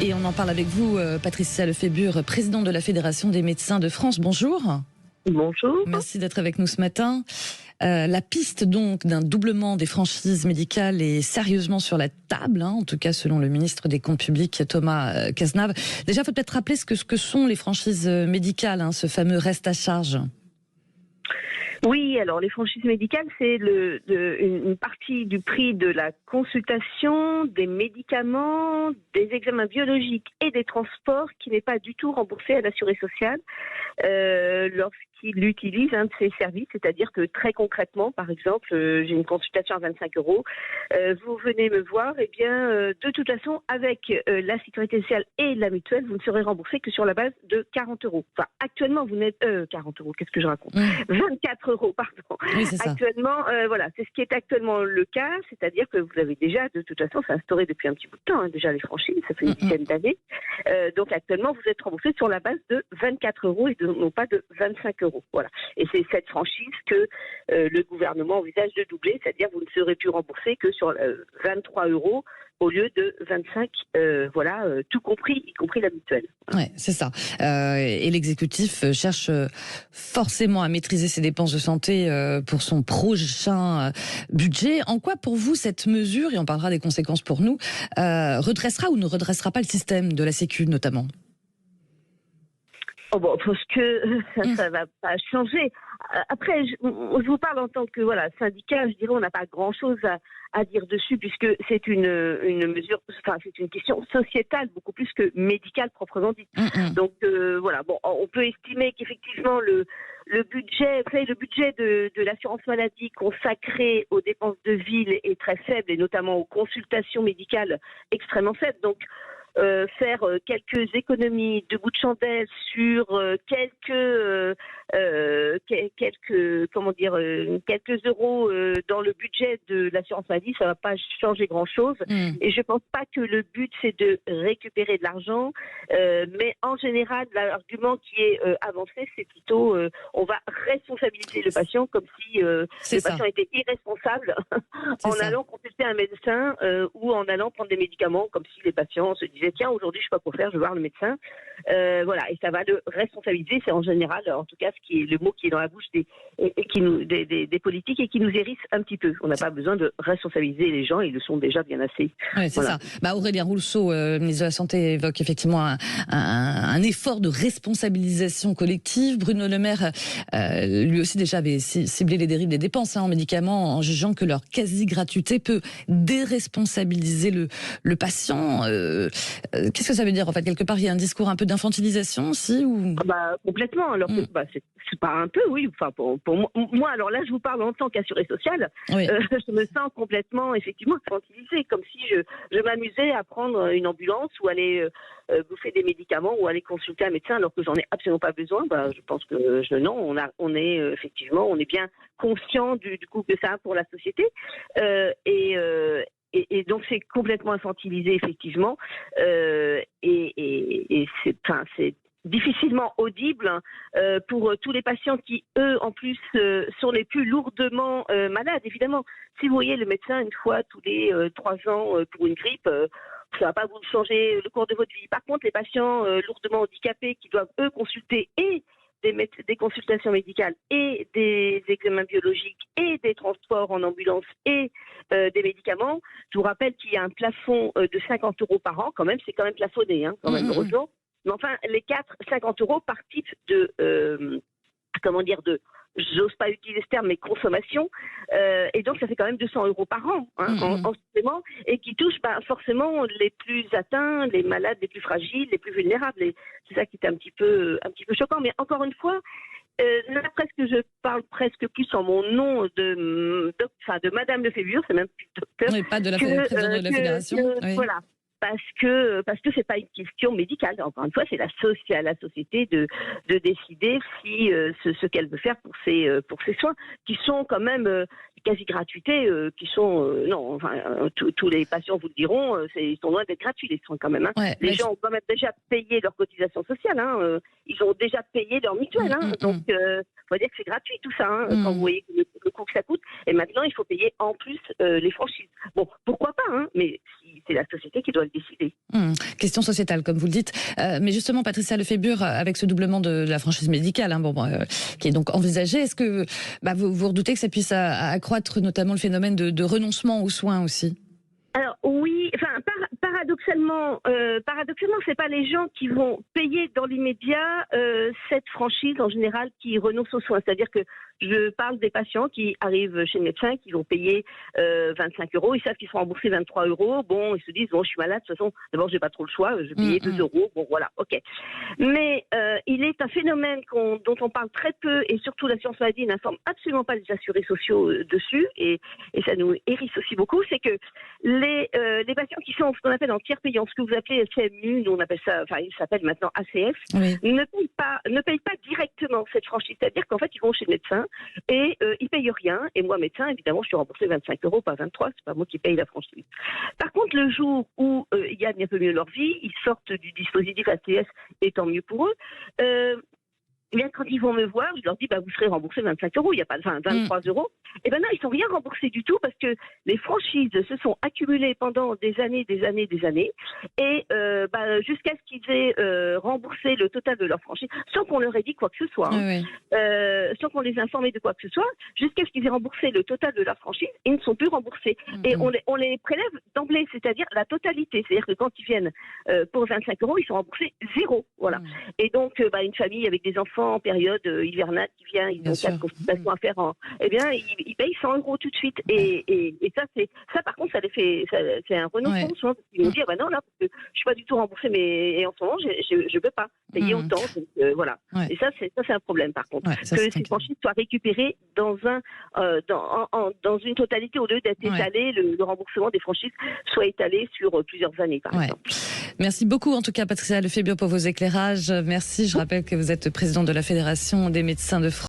Et on en parle avec vous, Patricia Lefébure, présidente de la Fédération des médecins de France. Bonjour. Bonjour. Merci d'être avec nous ce matin. La piste donc d'un doublement des franchises médicales est sérieusement sur la table, en tout cas selon le ministre des Comptes publics Thomas Cazenave. Déjà, il faut peut-être rappeler ce que sont les franchises médicales, ce fameux reste à charge. Oui, alors les franchises médicales, c'est une partie du prix de la consultation, des médicaments, des examens biologiques et des transports qui n'est pas du tout remboursé à l'assuré social lorsqu'il utilise un de ces services. C'est-à-dire que très concrètement, par exemple, j'ai une consultation à 25 €, vous venez me voir, de toute façon, avec la sécurité sociale et la mutuelle, vous ne serez remboursé que sur la base de 40 €. Enfin, actuellement, vous n'êtes... 40 €, qu'est-ce que je raconte 24 €, pardon. Oui, c'est ça. Actuellement, voilà, c'est ce qui est actuellement le cas, c'est-à-dire que vous avez déjà, de toute façon, c'est instauré depuis un petit bout de temps, déjà les franchises, ça fait une dizaine d'années. Donc actuellement, vous êtes remboursé sur la base de 24 € et non pas de 25 €. Voilà. Et c'est cette franchise que le gouvernement envisage de doubler, c'est-à-dire vous ne serez plus remboursé que sur 23 € au lieu de 25, tout compris, y compris la mutuelle. Ouais, c'est ça. Et l'exécutif cherche forcément à maîtriser ses dépenses de santé pour son prochain budget. En quoi, pour vous, cette mesure, et on parlera des conséquences pour nous, redressera ou ne redressera pas le système de la Sécu, notamment ? Parce que ça va pas changer. Après, je vous parle en tant que syndicat, je dirais on n'a pas grand-chose à dire dessus puisque c'est une mesure, c'est une question sociétale beaucoup plus que médicale proprement dite. Donc on peut estimer qu'effectivement le budget, le budget de l'assurance maladie consacré aux dépenses de ville est très faible et notamment aux consultations médicales extrêmement faible. Donc faire quelques économies de bout de chandelle sur quelques euros dans le budget de l'assurance maladie, ça va pas changer grand-chose. Et je pense pas que le but c'est de récupérer de l'argent, mais en général l'argument qui est avancé, c'est plutôt on va responsabiliser le patient comme si le patient était irresponsable allant consulter un médecin ou en allant prendre des médicaments, comme si les patients se disaient tiens, aujourd'hui je sais pas quoi faire, je vais voir le médecin. Et ça va le responsabiliser. C'est en général, en tout cas, ce qui est le mot qui est dans la bouche des politiques et qui nous hérisse un petit peu. On n'a pas besoin de responsabiliser les gens, ils le sont déjà bien assez. Oui, c'est ça. Aurélien Rousseau, ministre de la Santé, évoque effectivement un effort de responsabilisation collective. Bruno Le Maire, lui aussi déjà avait ciblé les dérives des dépenses en médicaments en jugeant que leur quasi-gratuité peut déresponsabiliser le patient. Qu'est-ce que ça veut dire en fait? Quelque part, il y a un discours un peu d'infantilisation aussi ou... Complètement. Alors c'est pas un peu, oui. Enfin, pour moi, alors là, je vous parle en tant qu'assuré social. Oui. Je me sens complètement, effectivement, infantilisée, comme si je m'amusais à prendre une ambulance ou aller bouffer des médicaments ou aller consulter un médecin alors que j'en ai absolument pas besoin. Je pense que non, on est effectivement, on est bien conscient du coût que ça a pour la société. Et donc c'est complètement infantilisé effectivement et c'est difficilement audible pour tous les patients qui eux en plus sont les plus lourdement malades. Évidemment, si vous voyez le médecin une fois tous les 3 ans pour une grippe, ça va pas vous changer le cours de votre vie. Par contre, les patients lourdement handicapés qui doivent eux consulter et des consultations médicales et des examens biologiques et des transports en ambulance et des médicaments. Je vous rappelle qu'il y a un plafond de 50 € par an, quand même, c'est quand même plafonné, heureusement. Mais enfin, les 50 € par type de, j'ose pas utiliser ce terme, mais consommation. Et donc, ça fait quand même 200 € par an en supplément et qui touche forcément les plus atteints, les malades les plus fragiles, les plus vulnérables. Et c'est ça qui est un petit peu choquant. Mais encore une fois, là, je parle presque plus en mon nom de Madame Lefébure, c'est même plus docteur. Oui, pas de la présidente de la Fédération. Oui. Voilà. Parce que c'est pas une question médicale. Encore une fois, c'est à la société de décider si ce qu'elle veut faire pour ses soins, qui sont quand même quasi gratuités, qui sont tous les patients vous le diront, ils sont loin d'être gratuits les soins quand même. Les gens ont quand même déjà payé leur cotisation sociale, ils ont déjà payé leur mutuelle, donc faut dire que c'est gratuit tout ça, quand vous voyez le coût que ça coûte. Et maintenant, il faut payer en plus les franchises. Bon, pourquoi pas, mais c'est la société qui doit le décider. Question sociétale, comme vous le dites. Mais justement, Patricia Lefébure, avec ce doublement de la franchise médicale, qui est donc envisagé, est-ce que vous redoutez que ça puisse accroître notamment le phénomène de renoncement aux soins aussi ? Alors oui, paradoxalement, c'est pas les gens qui vont payer dans l'immédiat cette franchise en général qui renoncent aux soins. C'est-à-dire que je parle des patients qui arrivent chez le médecin, qui vont payer 25 €, ils savent qu'ils seront remboursés 23 €. Bon, ils se disent bon, je suis malade, de toute façon, d'abord j'ai pas trop le choix, je vais payer 2 €. Bon, voilà, ok. Mais il est un phénomène dont on parle très peu et surtout l'assurance maladie n'informe absolument pas les assurés sociaux dessus et ça nous hérisse aussi beaucoup, c'est que les patients qui sont ce qu'on appelle en tiers payant, ce que vous appelez CMU, nous on appelle ça, enfin il s'appelle maintenant ACF, ne payent pas directement cette franchise. C'est-à-dire qu'en fait ils vont chez le médecin et ils payent rien. Et moi médecin, évidemment, je suis remboursé 25 €, pas 23. C'est pas moi qui paye la franchise. Par contre, le jour où ils gagnent un peu mieux leur vie, ils sortent du dispositif ACF et tant mieux pour eux. Bien, quand ils vont me voir, je leur dis vous serez remboursé 25 €, il n'y a pas 23 €. Et ben non, ils sont rien remboursés du tout parce que les franchises se sont accumulées pendant des années, et jusqu'à ce qu'ils aient remboursé le total de leur franchise, sans qu'on leur ait dit quoi que ce soit, sans qu'on les informait de quoi que ce soit, jusqu'à ce qu'ils aient remboursé le total de leur franchise, ils ne sont plus remboursés. Et on les prélève d'emblée, c'est-à-dire la totalité. C'est-à-dire que quand ils viennent pour 25 €, ils sont remboursés 0. Voilà. Et donc, une famille avec des enfants en période hivernale qui vient, ils ont 4 consultations à faire, ils payent 100 € tout de suite. Et ça par contre, ça les fait, c'est un renoncement souvent, parce qu'ils vont dire non là, parce que je suis pas du tout remboursée, mais en ce moment je peux pas payer autant. Donc, voilà. Et ça c'est un problème par contre, que ces franchises soient récupérées dans une totalité au lieu d'être étalé, le remboursement des franchises soit étalé sur plusieurs années par exemple. Merci beaucoup en tout cas Patricia Lefébure pour vos éclairages. Merci. Je rappelle que vous êtes présidente de la Fédération des médecins de France.